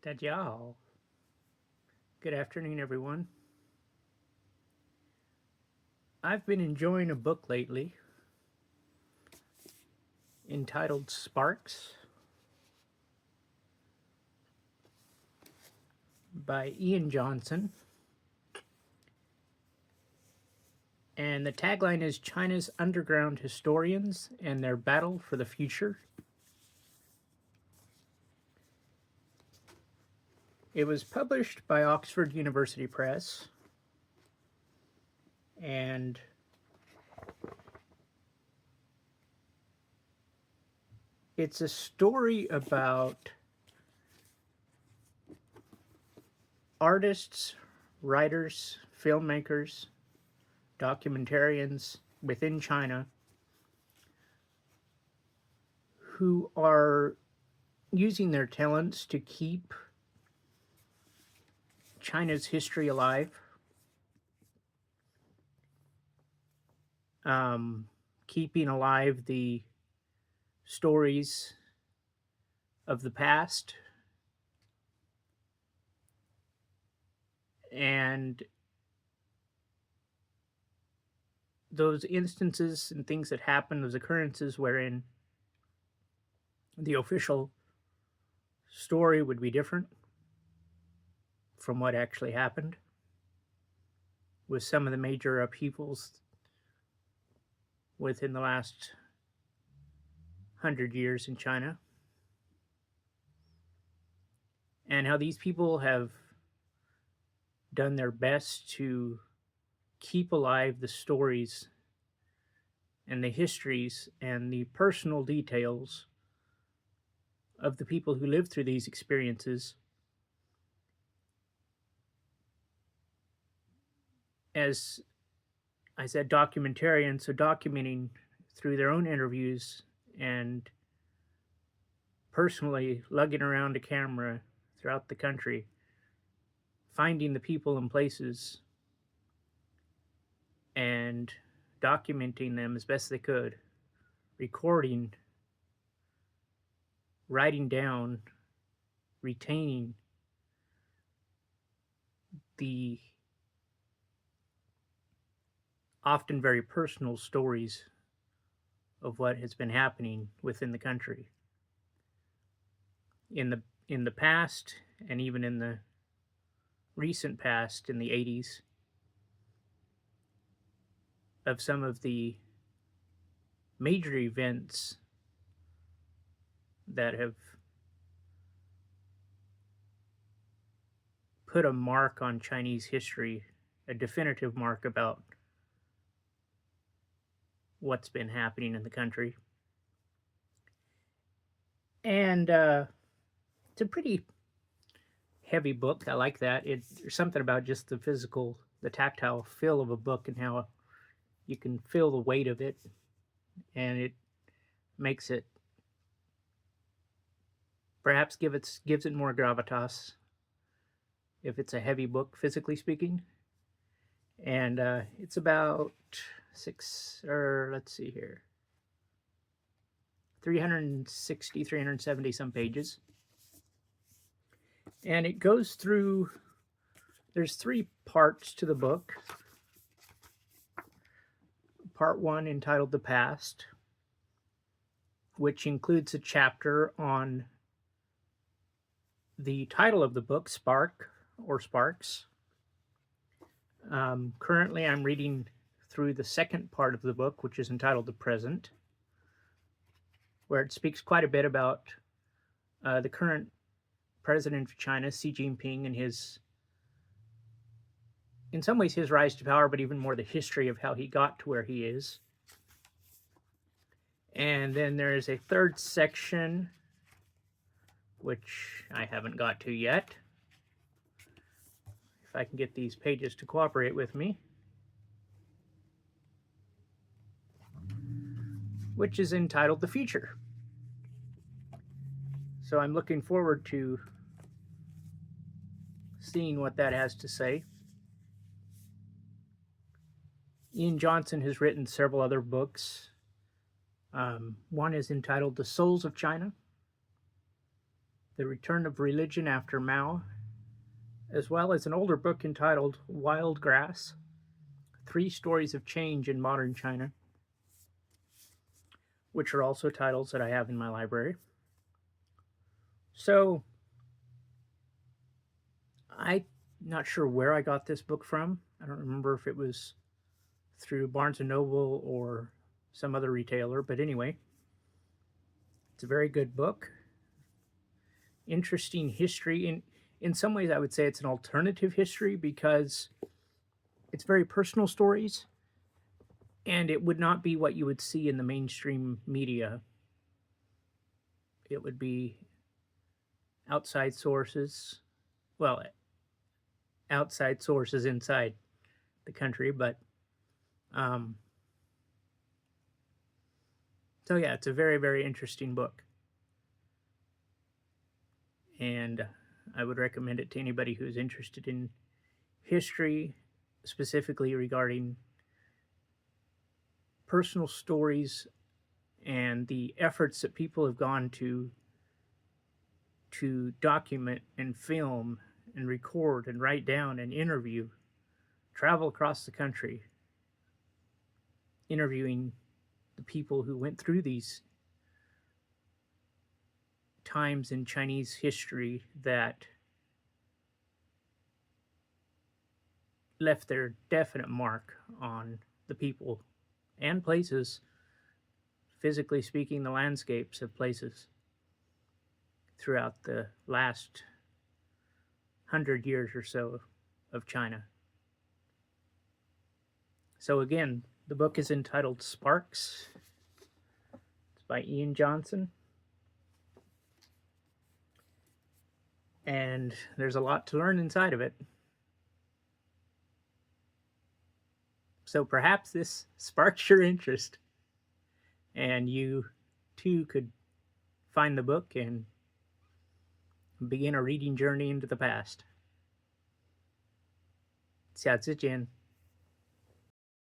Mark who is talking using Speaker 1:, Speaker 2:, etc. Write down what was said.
Speaker 1: Dajao. Good afternoon, everyone. I've been enjoying a book lately entitled Sparks by Ian Johnson. And the tagline is China's Underground Historians and Their Battle for the Future. It was published by Oxford University Press. And it's a story about artists, writers, filmmakers, documentarians within China who are using their talents to keep China's history alive, keeping alive the stories of the past and those instances and things that happen, those occurrences wherein the official story would be different from what actually happened, with some of the major upheavals within the last 100 years in China, and how these people have done their best to keep alive the stories and the histories and the personal details of the people who lived through these experiences as I said, documentarians, so documenting through their own interviews and personally lugging around a camera throughout the country, finding the people and places and documenting them as best they could, recording, writing down, retaining the often very personal stories of what has been happening within the country in the past, and even in the recent past, in the 80s, of some of the major events that have put a mark on Chinese history, a definitive mark about what's been happening in the country. And it's a pretty heavy book. I like that. There's something about just the physical, the tactile feel of a book and how you can feel the weight of it, and it makes it perhaps gives it more gravitas if it's a heavy book, physically speaking. And it's about let's see here, 360, 370 some pages. And it goes through, there's three parts to the book. Part one, entitled The Past, which includes a chapter on the title of the book, Spark or Sparks. Currently, I'm reading through the second part of the book, which is entitled The Present, where it speaks quite a bit about the current president of China, Xi Jinping, and in some ways, his rise to power, but even more the history of how he got to where he is. And then there is a third section, which I haven't got to yet. If I can get these pages to cooperate with me, which is entitled The Future. So I'm looking forward to seeing what that has to say. Ian Johnson has written several other books. One is entitled The Souls of China, The Return of Religion After Mao, as well as an older book entitled Wild Grass: Three Stories of Change in Modern China, which are also titles that I have in my library. So I'm not sure where I got this book from. I don't remember if it was through Barnes and Noble or some other retailer, but anyway, it's a very good book. Interesting history. In some ways, I would say it's an alternative history because it's very personal stories, and it would not be what you would see in the mainstream media. It would be outside sources, well, outside sources inside the country, but um, so yeah, it's a very, very interesting book, and I would recommend it to anybody who's interested in history, specifically regarding personal stories and the efforts that people have gone to document and film and record and write down and interview, travel across the country, interviewing the people who went through these times in Chinese history that left their definite mark on the people and places, physically speaking, the landscapes of places throughout the last 100 years or so of China. So, again, the book is entitled Sparks. It's by Ian Johnson. And there's a lot to learn inside of it. So perhaps this sparks your interest, and you too could find the book and begin a reading journey into the past. 下次见。